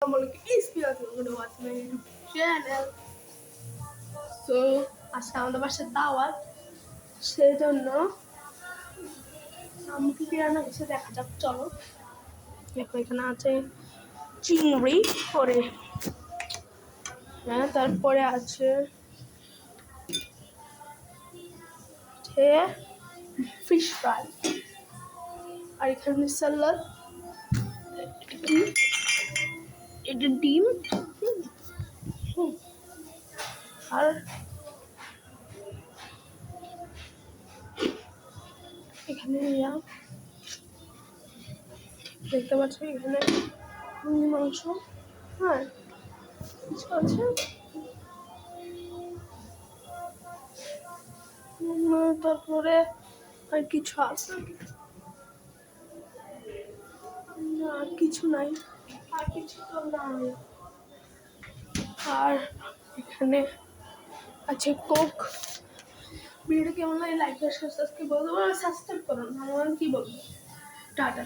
তো আজকে আমাদের বাসার দাওয়াত, সেই জন্য আমাকে কি রান্না করছে দেখা যাক। চলো দেখো, এখানে আছে চিংড়ি পরে, হ্যাঁ, তারপরে আছে ফিশ ফ্রাই, আর এখানে স্যালাড, এটা ডিম, আর এখানে দেখতে পাচ্ছ এখানে মুরগি মাংস, হ্যাঁ কিছু আছে, তারপরে আর কিছু আছে না, আর কিছু নাই, আর কিছু তো নাই। আর এখানে আছে কোক। ভিডিওটা কেমন লাগে লাইক শেয়ার সাবস্ক্রাইব বলবো, সাবস্ক্রাইব করুন, আমার কি বলবো, টাটা।